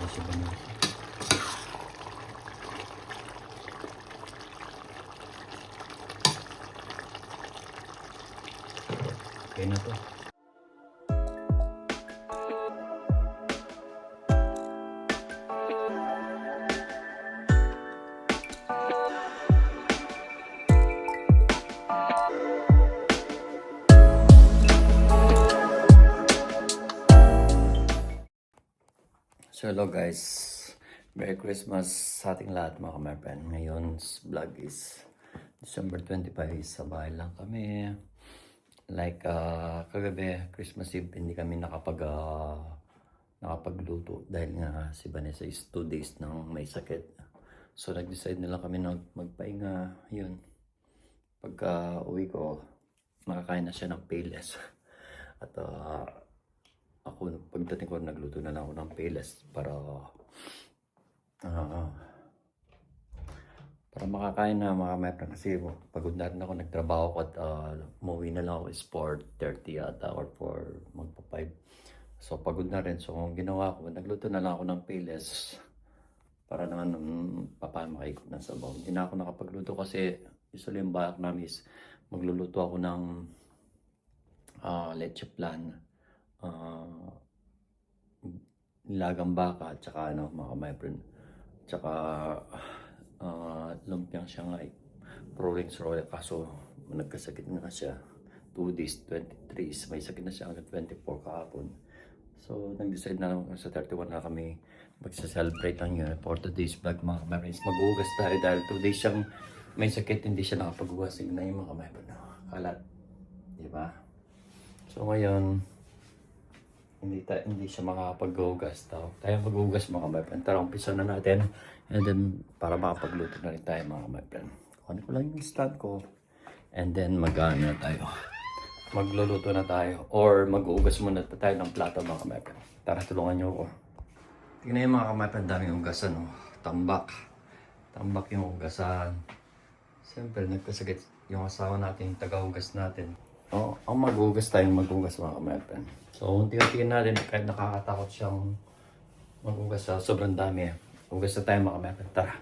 siya ganun. Okay na to. So hello guys, Merry Christmas sa ating lahat mga kamerpen. Ngayon vlog is December 25, sa bahay lang kami. Like kagabi, Christmas Eve, hindi kami nakapagluto dahil nga si Vanessa is 2 days nang may sakit. So nag-decide na lang kami na magpahinga. Yun, pagka uwi ko, makakain na siya ng Payless. At ako, pagdating ko, nagluto na lang ako ng Payless para makakain na mga kamerpen. Kasi pagod na rin ako, nagtrabaho ko at umuwi na lang ako is 4:30 ata or 4 magpa 5. So pagod na rin. So ang ginawa ko, nagluto na lang ako ng Payless para naman papaano makaikot ng sabaw. Hindi na ako nakapagluto kasi usually yung balak namin is magluluto ako ng leche plan, nilagang baka at saka mga kamerpen, tsaka lumpiang Shanghai Prolings Royal. Kaso nagkasakit na siya 2 days, 23, may sakit na siya hanggang 24 kahapon. So nag-decide na lang sa 31 na kami magsa-celebrate ng for today's vlog mga kamerpen. Mag-uugas tayo dahil 2 days siyang may sakit, hindi siya nakapag-ugas. Na yung mga kamerpen, kalat, diba? So ngayon hindi siya makakapag-ugas. Tayo mag-ugas mga kamerpen. Tara, umpisa na natin. And then para makapagluto na rin tayo mga kamerpen. Kunin ko lang yung stand ko. And then mag-ano na tayo, magluluto na tayo or mag-uugas muna tayo ng plato mga kamerpen. Tara, tulungan nyo ako. Tingnan yung mga kamerpen, daming ugasan. Tambak yung ugasan. Siyempre nagkasakit yung asawa natin, taga-ugas natin. Ang mag-ugas tayong mag-ugas mga kamerpen. So unti-unti natin, kahit nakakatakot siyang mag-ugas, sobrang dami. Ugas na tayo mga kamerpen, tara.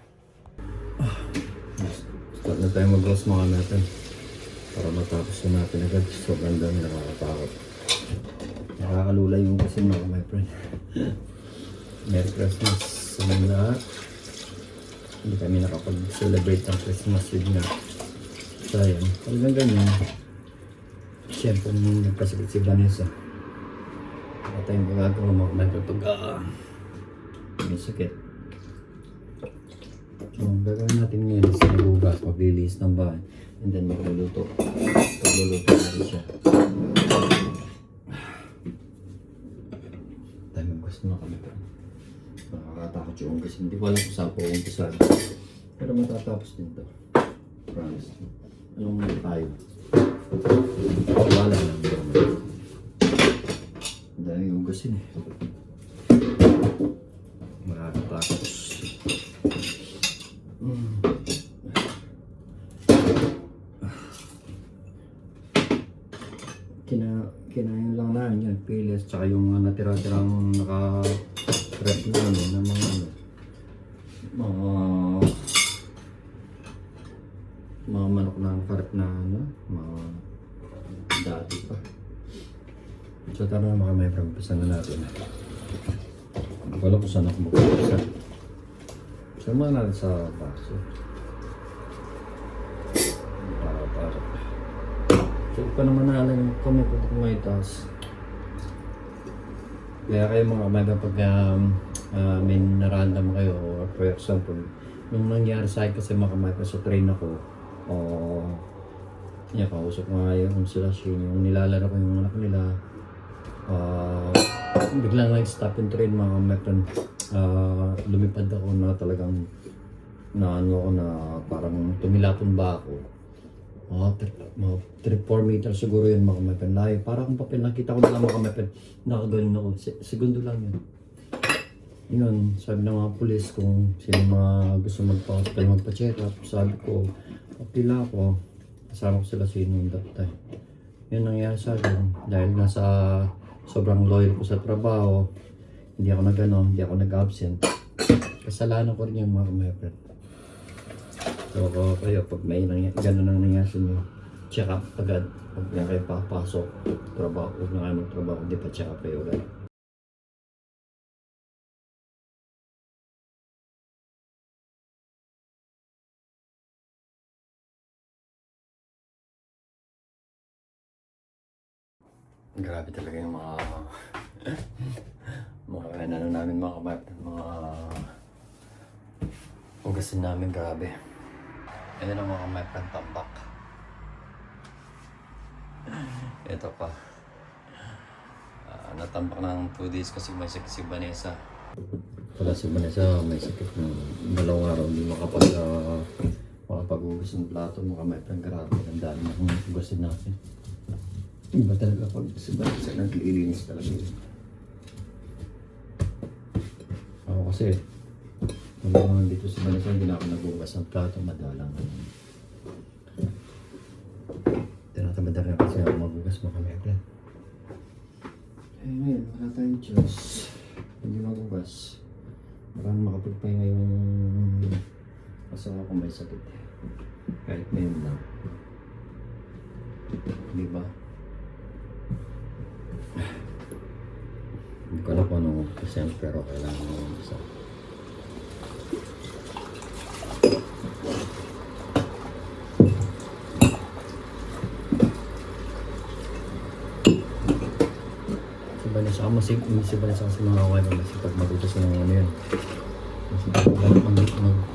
Start na tayo mag-ugas mga kamerpen para matapos na natin agad. Sobrang dami, nakakatakot. Nakakalulay yung ugasin mga kamerpen. Merry Christmas sa mga lahat. Hindi kami nakapag-celebrate ng Christmas Eve na. Sayang, talagang ganyan. Siyempre nung nagkasakit si Vanessa, wala tayong magagawa mga kamerpen pag may sakit. So ang gagawin natin ngayon is magugas, maglilinis ng bahay, and then magluluto natin siya. Tayo mag-gusto na kami ito. Nakakatakot yung ugas, hindi ko alam kung saan po umpisan, pero matatapos din ito, promise. Anong muna tayo? Wala lang bro. Ang daming ugasin makakatakot. Kinain lang namin yun, Payless, tsaka yung mga natira-tirang naka-rep namin na mga manok na naka-rep na mga dati pa. So tara na mga kamerpen, umpisa na natin. Wala ko saan ako mag-umpisa. Sama natin sa baso. Para. So pa naman na lang kami kung may taas. Kaya kayo mga kamerpen, pag may narandam kayo, or for example, nung nangyari sa akin kasi mga kamerpen, sa train ako, kausap nga yung sila, yung nilalaro ko yung anak nila. Biglang nag-stop yung train mga kamerpen. Lumipad ako na talagang na parang tumilapon ba ako. 3-4 meters siguro yun mga kamerpen. Parang kung papel, nakita ko na lang mga kamerpen, nakagaling ako. Segundo lang yun. Yun, sabi ng mga pulis kung sino mga gusto magpa-hospital, magpa-check up. Sabi ko, pila ako. Kasama ko sila sino yung datay. Yun nangyari sa akin. Dahil nasa sobrang loyal ko sa trabaho, hindi ako nag-absent. Kasalanan ko rin yung mga kumepet. So, kayo, pag may gano'n ang nangyari sa inyo, check up agad. Pag yan kayo papasok, trabaho, huwag na kayo magtrabaho, hindi pa check up kayo agad. Grabe talaga yung mga ano namin, mga hugasin namin, grabe. Ayan ang mga mapang tambak. Ito pa. Natambak ng 2 days kasi may sakit si Vanessa. Wala si Vanessa, may sakit ng 2 araw, hindi makapag-hugas ng plato, mga mapang, grabe. Ang dami ng hugasin natin. Iba talaga pag si Vanessa naglilinis talaga yun. Ako kasi, wala naman dito si Vanessa, hindi na ako naghugas ng plato, madalang. Tinatamad na kasi ako maghugas, mga mapang. Eh ngayon, wala tayong Diyos. Hindi maghugas. Marami makapagpahinga yung asawa ko may sakit. Kahit ngayon lang. Di ba? Hindi ko alam kung anong percent pero kailangan mo yung isa. Si Vanessa kasi mga kaway ko masipag magugas ng ano yun. Masipag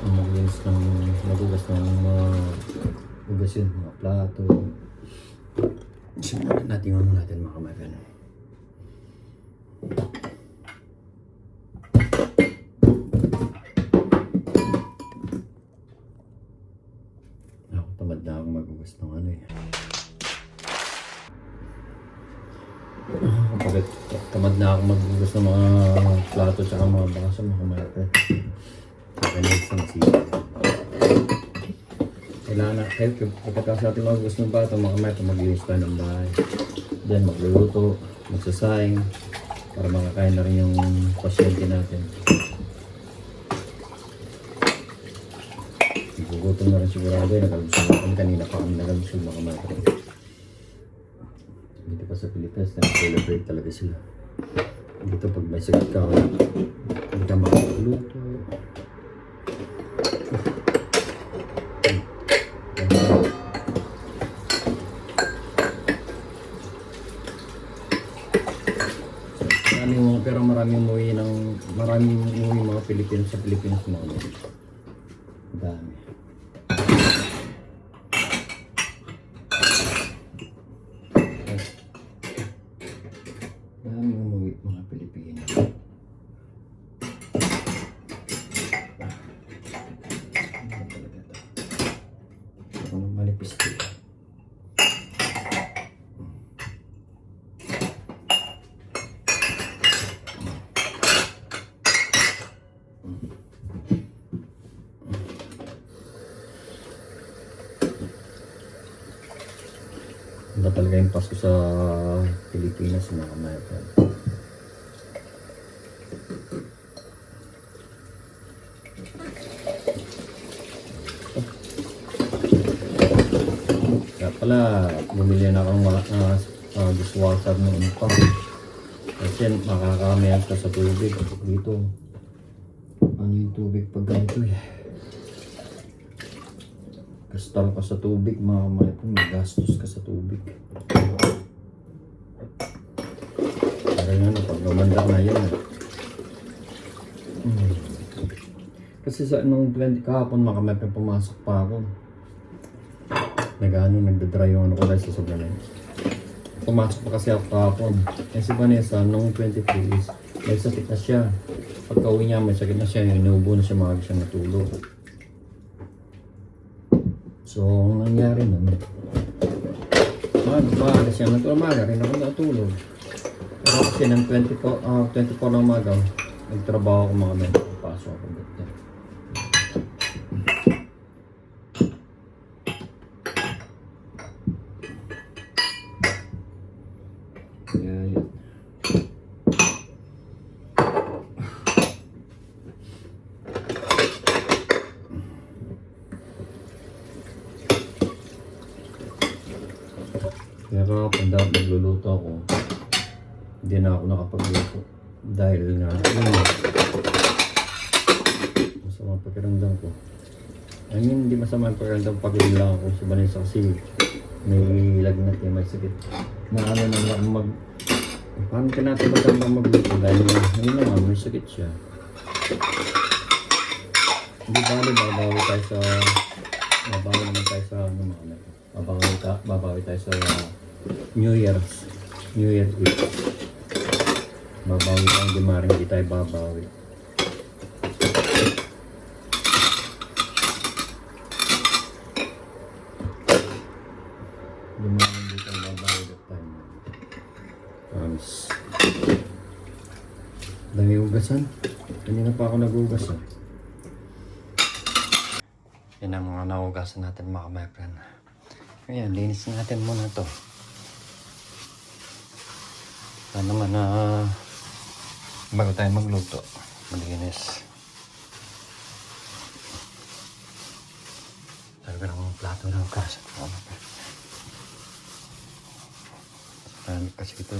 mag-linis ng magugas ng mga hugas yun, mga plato. Simulan natin yung ano natin mga kamay. Ako tamad na akong magugas ng ano eh. Kapag tamad na ako maghugas ng mga plato tsaka mga baso, mga kamay. Kaya next na siya. Kailangan na, kapag kasi natin maghugas ng plato, mga kamay, maglinis tayo ng bahay. Then magluluto, magsasayang, para makakain na rin yung pasyente natin. Gugutom na rin sigurado eh, nagalusog na kami. Kanina pa kami nagalusog mga kamay. Dito pa sa Pilipinas, nag-celebrate talaga sila. Dito pag may sakit ka, hindi ka makakuluto. Pero maraming umuwi mga Pilipino sa Pilipinas mga ano. Dami. Maraming umuwi mga Pilipino. Ano talaga ito? Ito nang malipis dito. Iba talaga yung Pasko sa Pilipinas mga kamay. Kaya pala, bumili na akong dishwasher noon pa. Kasi makakamayag ka sa tubig dito. Ano yung tubig pag ganito eh. Gastar ka sa tubig, mga magastos ka sa tubig. Pero yun, pag lumanda na yun. Kasi sa nung 20 kahapon, mga pumasok pa ako. Nagda-dry yung ano ko dahil sa sobrang na yun. Pumasok pa kasi ako kahapon. Kasi si Vanessa, nung 23 is, may sakit na siya. Pagka uwi niya, may sakit na siya. Inuubo na siya, maaga siya natulog. So, ang nangyari nun, maaga siya natulog, maaga rin ako natulog. Pero kasi ng 24 ng maga, nagtrabaho ako mga men, pasok ako dito. Kaya yun. kahapon dapat magluluto ako. Hindi na ako nakapagluto. Dahil nga, masama ang pakiramdam ko. I mean, hindi masama ang pakiramdam pag lang ako sa Vanessa kasi may lagnat eh, may sakit. Na ano na lang paano tinatapatan lang magluto dahil ngayon naman may sakit siya. Hindi babawi tayo sa babawi tayo sa New Year Eve. Babawi tayo, hindi maaaring hindi tayo babawi. Hindi maaaring hindi tayo babawi that time. Promise. Dami ugasan. Kanina pa ako nag-ugas. Yan ang mga naugasan natin mga my friend. Ayan, linis natin muna to. Sana naman bago tayo magluto, malinis. Talaga ng plato ng kasa. Marami kasi ito.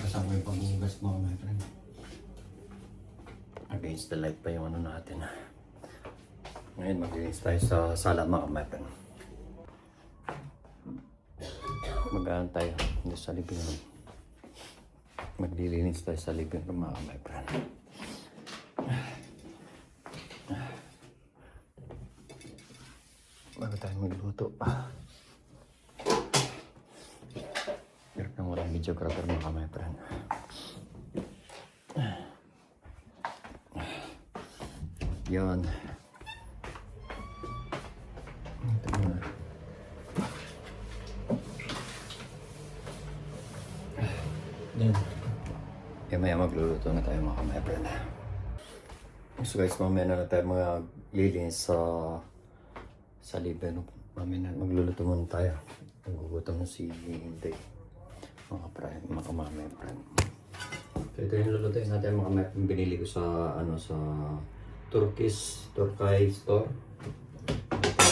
Kasama yung paghugas mga my friend. Against the light pa yung ano natin. Ngayon maglinis tayo sa sala mga my friend. Mag-ano tayo hindi sa living room. Maglilinis tayo sa living room mga my friend. Bago tayo magluto. Hirap nang walang videographer mga my friend. Yun. Ito muna. Yan. Kaya maya magluluto na tayo mga my friend. So guys, mamaya na tayo maglilinis sa living room. Mamaya na magluluto muna tayo. Nagugutom na si Hinday. Mga my friend. So ito yung lulutuin natin mga my friend. Binili ko sa Turkey store.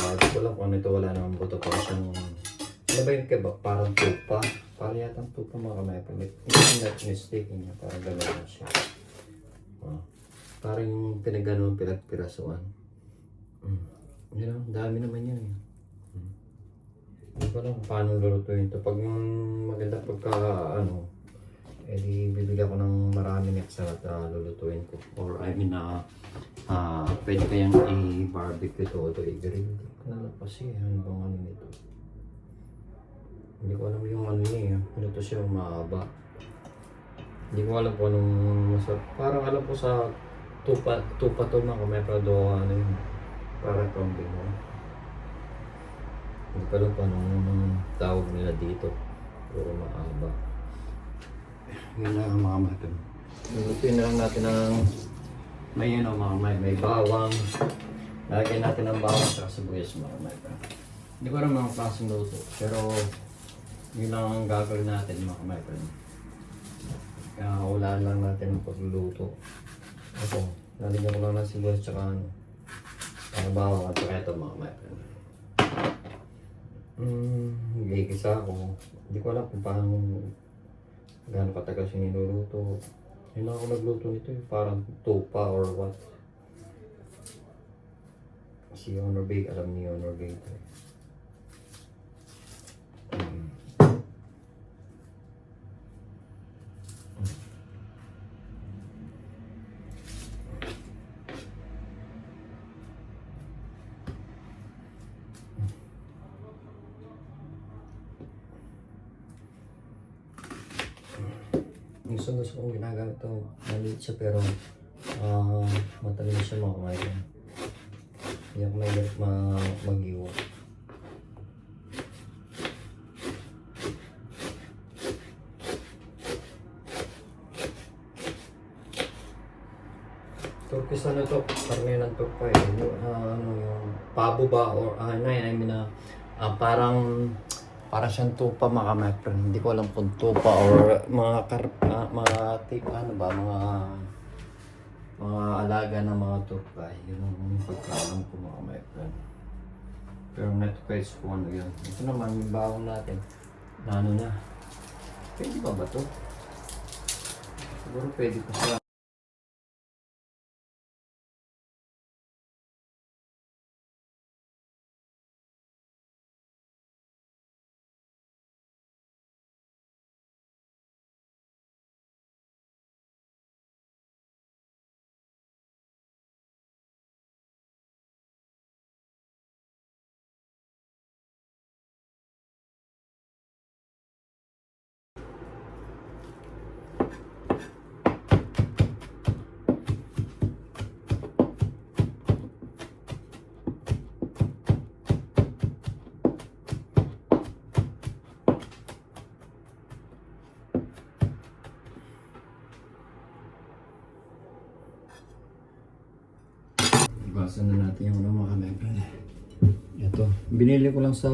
Hindi ko lang kung ano ito, wala naman buto pa siyang ano ba yung kebab? Parang tupa. Parang yatang tupa mga my friend. Hindi mistaken niya. Parang gano'n na siya. Parang yung pinagpirasuan. You know, dami naman yan eh. Hindi ko alam kung paano lulutuin ito. Pag maganda pagka di bibigyan ko ng marami next at lulutuin ko. Or I mean pwede kayang i-barbecue ito o i-grill. Hindi ko alam kasi ano bang ano nito. Hindi ko alam yung ano niya eh. Ano ito siya mahaba. Hindi ko alam kung anong masarap. Parang alam ko sa tupa to mga may prado ano yun. Parang kambing mo. Hindi ko alam kung anong tawag nila dito. Puro mahaba. Yun lang ang mga matin. Lutuin na lang natin ng may bawang. Lagyan natin ng bawang at sibuyas mga matin. Hindi ko alam mga klaseng luto. Pero yun lang ang gagawin natin mga matin. Kaya ulaan lang natin ang pagluluto. Ito, lalagyan ko lang ng sibuyas at bawang at saka ito mga matin. Gigisa ako. Hindi ko alam kung paano gaano katagal siya niluluto. Hindi na ako nagluto nito eh. Parang tupa or what. Si Honor Bake, alam ni Honor Bake ito eh. Gusto kong ginagamit ito. Maliit siya pero Matagal siya mga kaibigan. Hindi ako may mag-iwa. Turkish ano to? Karne ng turpa eh. Yung pabo ba? Or I mean parang siyang tupa mga my friend. Hindi ko alam kung tupa or mga alaga ng mga turpa. Yun ang pagkaalam ko mga my friend. Pero net guys kung ano yun. Ito naman yung bawang natin. Na ano na. Pwede ba to? Siguro pwede pa siya. Basan na natin yung mga kamay. Ito, binili ko lang sa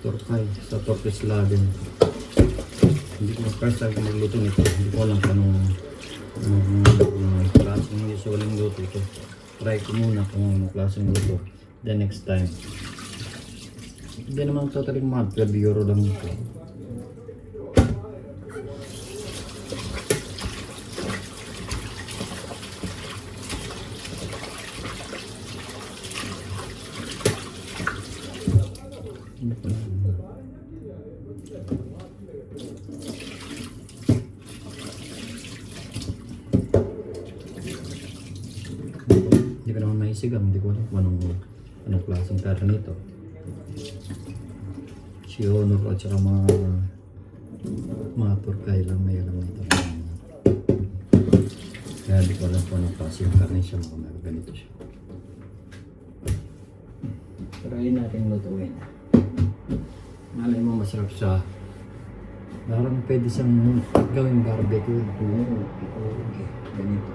Turkay, sa Turkish Laden. Hindi ko first time magluto nito. Hindi ko alam kung anong klaseng usualing luto ito. Try ko muna kung anong klaseng luto. The next time. Hindi naman totally mahal, 12 euro lang ito. Hindi ko naman maisigang, hindi ko alam kung anong klaseng karne nito. Si Honor at saka mga Turkay lang may alam nito. Kaya hindi ko alam kung anong klaseng karne siya, mga ganito siya. Try natin lutuin. Malay mo masarap siya. Parang pwede siyang gawing barbecue. Okay, ganito.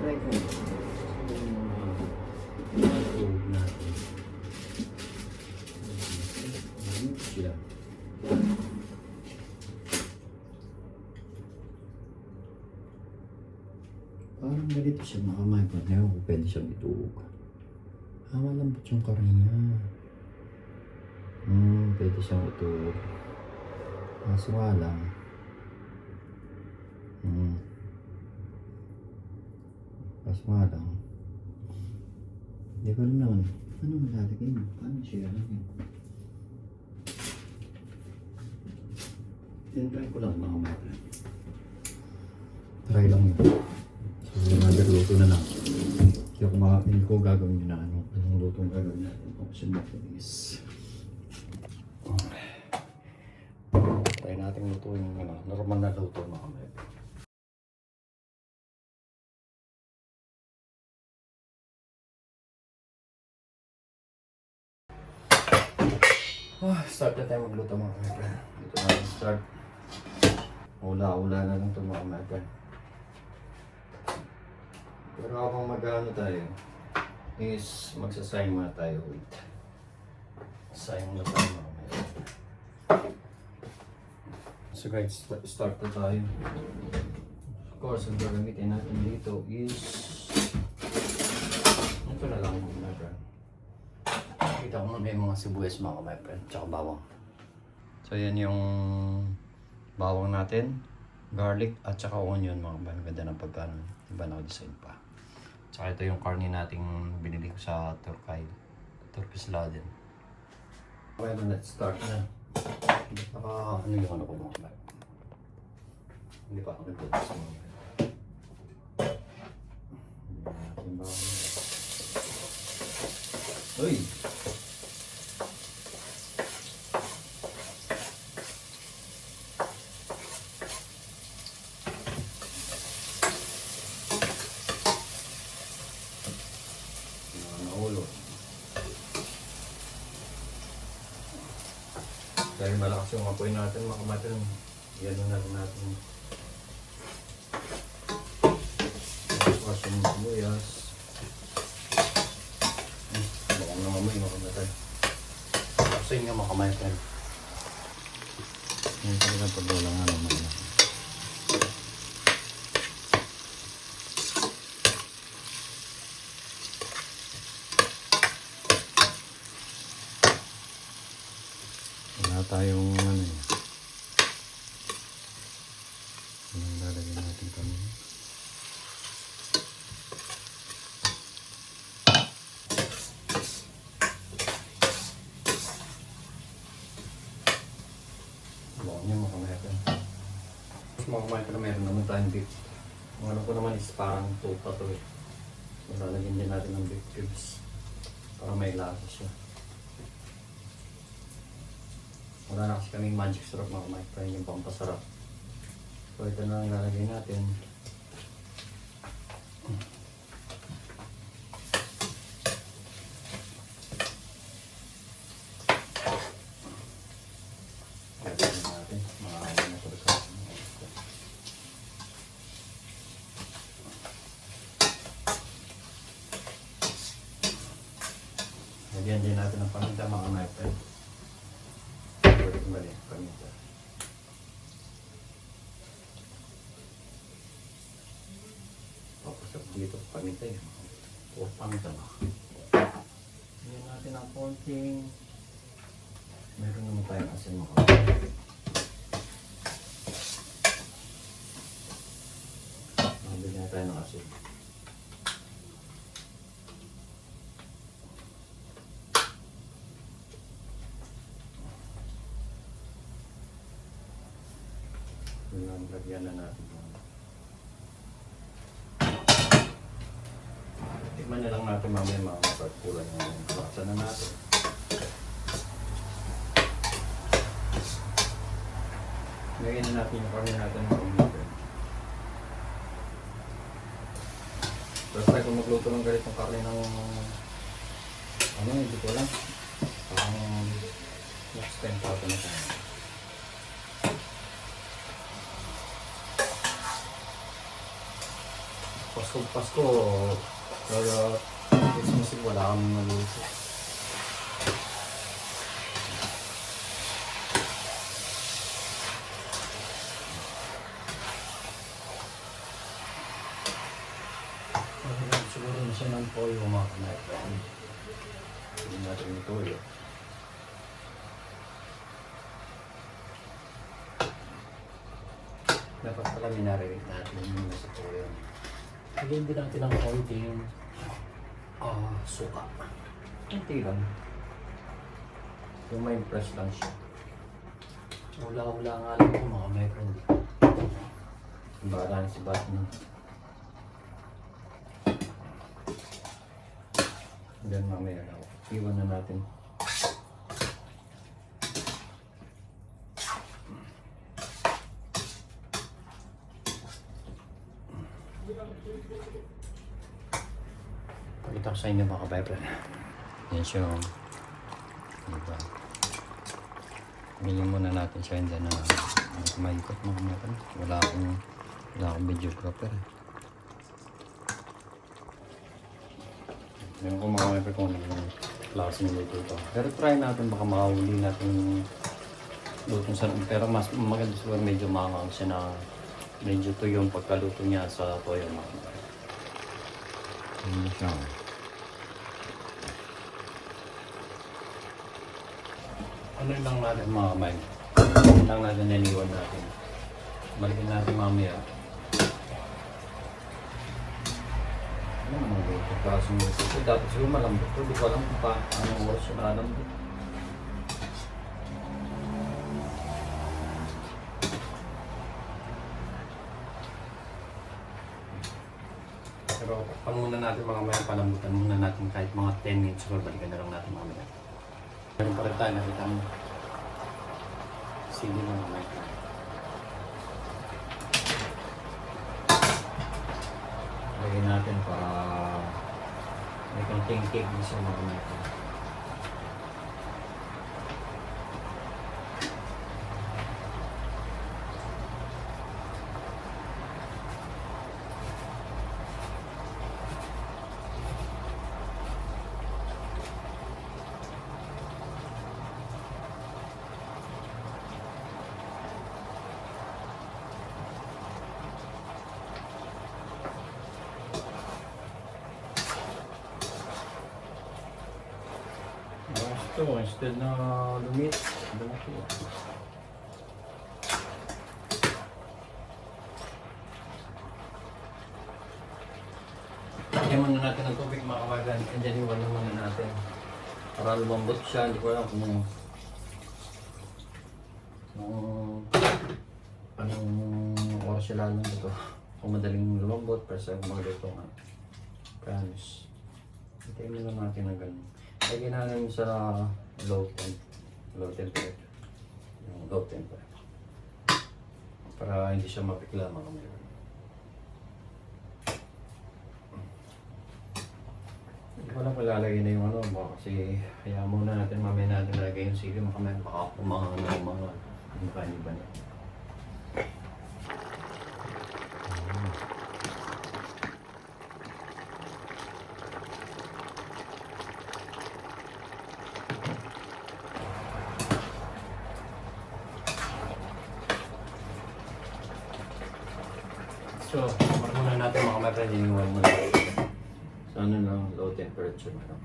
Try ko. Matulog natin. Ganito siya. Parang ganito siya makamay pa. Ngayon kung pwede siyang ituog. Malambot yung karne niya. Pwede siyang ituog. Kaso nga lang. Kaso nga lang. Hindi ko alam naman. Ano malalagay mo? Paano siya lalagay? Try ko lang mga mata. Try lang yun. So, another luto na lang. Hindi ko gagawin na anong lutong gagawin natin. Kasi matinis. Try natin lutuin yung normal na luto mga mata. Start na tayo magluto mga kaibigan. Dito na start. Ula-ula na lang ito mga kaibigan. Pero habang mag-ano tayo is magsasayang muna tayo. Wait. Sayang muna tayo mga kaibigan. So guys, start na tayo. Of course, ang gagamitin natin dito is ito na lang mga kaibigan. Kita ko muna yung mga sibuyas mga my friend, tsaka bawang. So yan yung bawang natin, garlic at tsaka onion mga kaibigan. Ganda ng pagkano, iba na design pa. Tsaka ito yung karne nating binili ko sa Turkish Laden. Okay, let's start na. Ano yung ano ko mga kaibigan. Hindi pa ako nagluto sa mga kaibigan. Uy! Dahil malakas yung apoy natin, mga kamatin, yan na lang natin. Tapos yung sibuyas. Baka nangamoy, mga kamatin. Kasi nga mga kamatin. Yan talagang pagdalang nga naman. Wala tayong ano yun. Anong lalagyan natin kami? Bawang niya mga kamayakan. Mas mga kamayakan na meron naman tayong beef. Ang ano ko naman is parang tupa to eh. So lalagyan din natin ng beef cubes para may lasa siya. Wala na kasi kaming magic syrup mga kamayakan yung pampasarap. So ito na ang lalagay natin. Lagyan natin. Makakain na ito sa lagyan din natin ng paminta mga kamayakan. Mali, paminta. Tapos dito, paminta yun. O paminta ba? Lagyan natin ang konting. Meron naman tayong asin mo. Nabili na tayo ng asin. Lagyan na natin. Tikman na lang natin mamaya mga kapagkulan ng laksa na natin. Lagyan na natin yung karne natin ng pamilya. First time kung magluto ng ganitong karne ng ano, hindi ko lang. Parang next time pa ito na tayo. Pasko, kaya Christmas wala kami maluto. Siguro na siya ng toyo mga kamayakan. Hindi natin yung toyo. Dapat pala minarinig natin yung nasa toyo. Lagyan din natin ang konting suka. Kunti lang. Yung may impress lang siya. Wala nga lang ito mga kamayakan. Bahala na si Batman. Then mamaya na iwan na natin. Pakita ko sa inyo mga kabaybran. Yan siya. Diba? Bigyan muna natin siya and then kumaikot mga kabaybran. Wala akong videographer. Ngayon ko mga kabaybran kung anong klase ng luto ito. Pero try natin baka makahuli natin yung lutong sa pero mas maganda siguro medyo maangang siya na medyo to yung pagkaluto niya sa toyo mga kabaybran. Ano siya? Ano lang natin mga kamay? Ano lang natin naniwan natin? Balikin natin mamaya. Ano mga luto? Klaseng luto ito. Dapat siguro malambot ito. Di ko alam kung anong oras siya malambot. Pero pag muna natin mga kamay, palambutan muna natin kahit mga 10 minutes. Siguro balikan na lang natin mamaya. Meron pa rin tayo, nakita mo. Sili ng mic. Lagyan natin para may konting cake din siya mga mic. Ito, instead na lumit, lumaki. Lagyan muna natin ng tubig mga kamagan, and then iwan muna natin. Para lumambot siya, hindi ko alam kung anong oras siya lalong ito. Kung madaling lumambot, para sa mga dito nga. Promise. Hintayin muna natin ng ganun. Lagyan natin sa low temperature. Yung low temperature. Para hindi siya mapikla mga kamagan. Hindi ko lang malalagay na yung ano, baka kasi hayaan muna natin, mamaya natin nalagay yung sili, makamaya baka mga iba na. So, muna natin makamaya yung one mo. So, ano lang, low temperature na lang.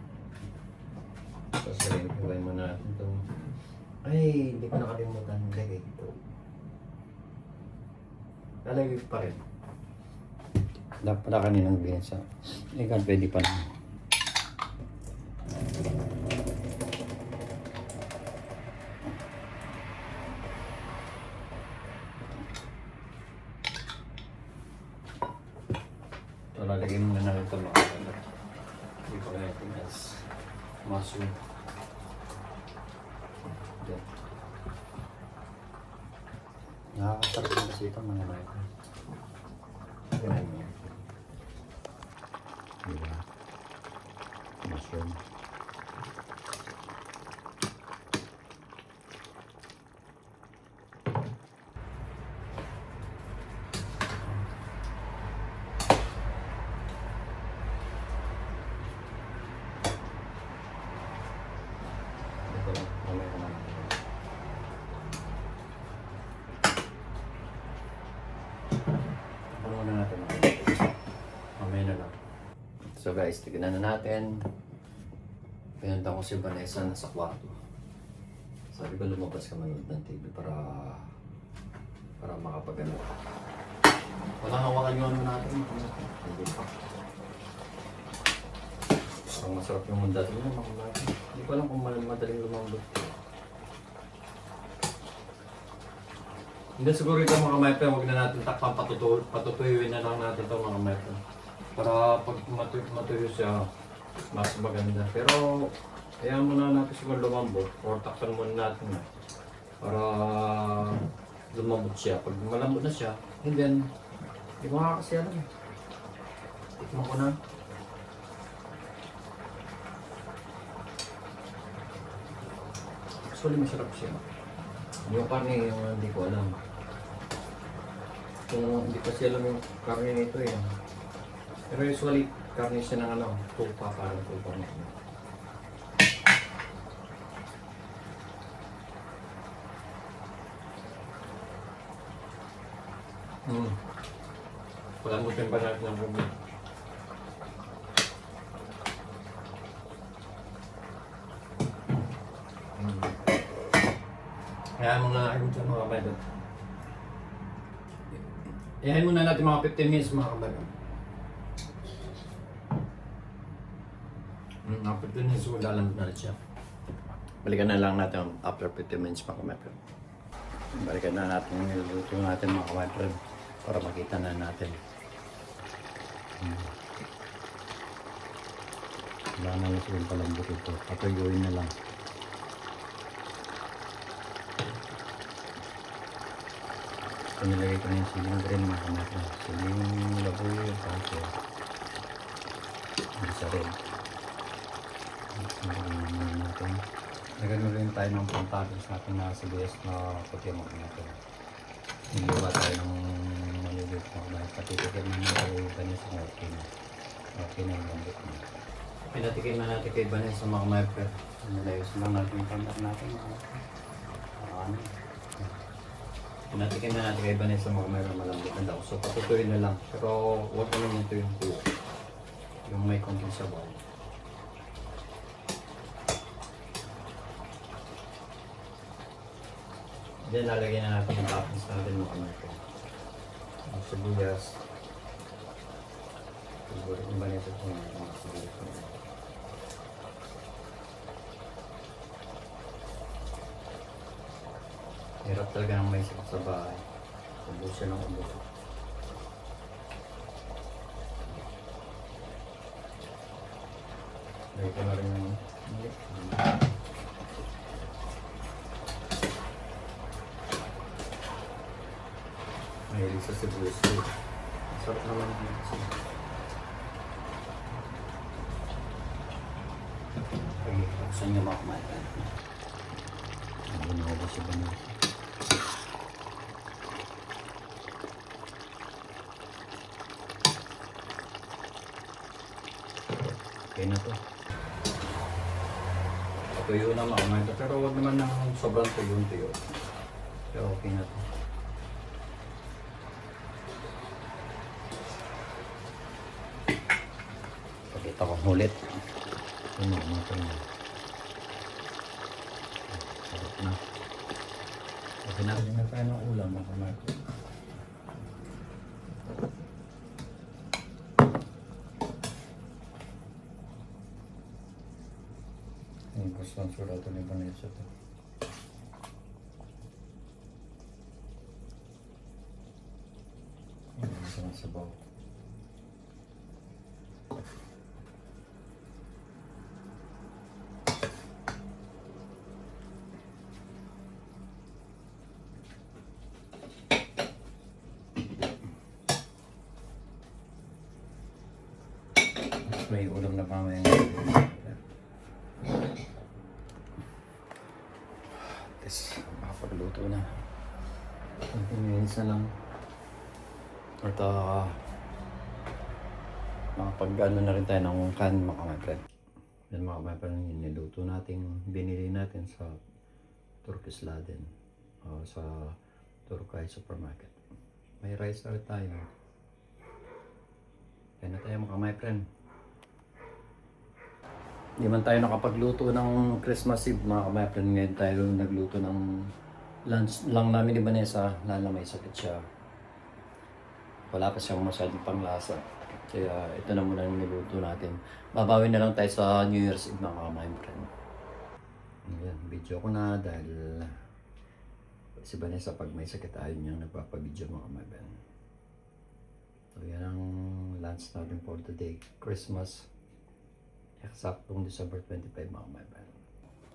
Tapos, ilagay mo natin ito. Ay, hindi ko nakalimutan. Lagay ito. Lalagay pa rin. Dapat pala kaninang binasa. Ikaw, pwede pa naman. So, lalagay mo na ito mga kalat. Hindi ko kaya tinas. Mushroom. Yan. Nakakasarap din kasi ito mga natin. Ganyan mo. Diba? Mushroom. So guys, tignan na natin. Pinunta ko si Vanessa nasa kwarto. Sabi ko lumabas ka manood ng TV para makapagano. Walang hawakan yung ano natin. Hindi pa. Parang masarap yung mandat nyo. Hindi ko alam kung madaling lumambot. Hindi siguro ito mga maype. Huwag na natin takpang patutuyuin na lang natin ito mga maype. Para pag matuyo siya, mas maganda. Pero, kaya muna natin siguro lumambot or takpan muna natin na para lumambot siya. Pag malambot na siya, and then, hindi ko nga kasi alam eh. Tikman ko na. Actually, masarap siya. Yung karne, yung hindi ko alam. Kung hindi kasi alam yung karne nito eh. Pero usually, karne siya ng ano, tupa, parang tupa na. Palambutin pa natin ang rumi. Kaya mo na ayun dyan mga kabayan. Iyahin muna natin mga 15 minutes mga kabayan. After 15 minutes, maglalambot na siya. Balikan na lang natin after 15 minutes mga kabayan. Balikan na natin yung niluto natin mga kabayan para makita na natin. Wala na lang siguro palambot ito. Patuyuin na lang. So, nilagay ko na yung siling green mga kamata. Siling labuyo, kasi isa rin. Nilagay na natin. Nagano rin tayo ng pantalis natin na sibuyas na puti mga kamata. Niluwa tayo ng maliliit na kamata. Patitikin na natin yung Vanessa na okay na. Okay na yung lambot na. Pinatikin na natin kay Vanessa mga kamata. Nilayos lang natin yung pantat natin mga kamata. Pinatikin na natin kay Vanessa mga mayroong malambot na daw. So patutuin na lang. Pero huwag na naman ito yung kuha. Yung may konting sabaw. Diyan lalagyan na natin yung toppings natin mga kamay. Ang sibuyas. Siguro yung ba nito po yung sibuyas. Hirap talaga ng may sakit sa bahay. Ubus siya ng ubus. Lagay ko na rin yung mahilig sa sibuyas ko. Masarap naman yung sibuyas. Okay, buksan niyo mga kumain. Ano na ubus siya ba na? Okay na to. Tuyo na mga kumain. Pero huwag naman ng sobrang tuyo. Pero okay na to. Pakita ko ulit. Ano ito na. Sarap na. Okay na. Hindi na tayo ng ulam mga kumain. Ang gusto ng surat ito ni Vanessa to. Ang gusto ng sabaw. May ulam na mamaya ngayon. Tapos makapagluto na. 20 minutes na lang. At makapag-ano na rin tayo ng kanin mga kapatid. Yan mga kapatid yung niluto natin, binili natin sa Turkish Laden o sa Turkay Supermarket. May rice na tayo. Kaya na tayo mga kapatid. Hindi man tayo nakapagluto ng Christmas Eve mga kapatid. Ngayon tayo nagluto ng lunch lang namin ni Vanessa. Lalo may sakit siya. Wala pa siyang masyadong panglasa. Kaya ito na muna yung niluto natin. Babawi na lang tayo sa New Year's Eve mga kapatid. Ayan, video ko na dahil si Vanessa pag may sakit ayaw niyang nagpapabideo mga kapatid. So yan ang lunch natin for today. Christmas. Eksaktong December 25 mga kapatid.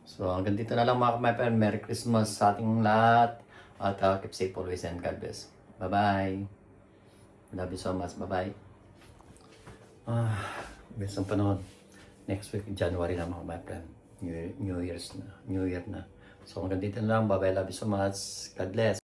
So hanggang dito na lang mga kapatid. Merry Christmas sa ating lahat. At keep safe always and God bless. Bye-bye. Love you so much. Bye-bye. Best ang panahon. Next week, January na mga kapatid. New Year na. So hanggang dito na lang. Bye-bye. Love you so much. God bless.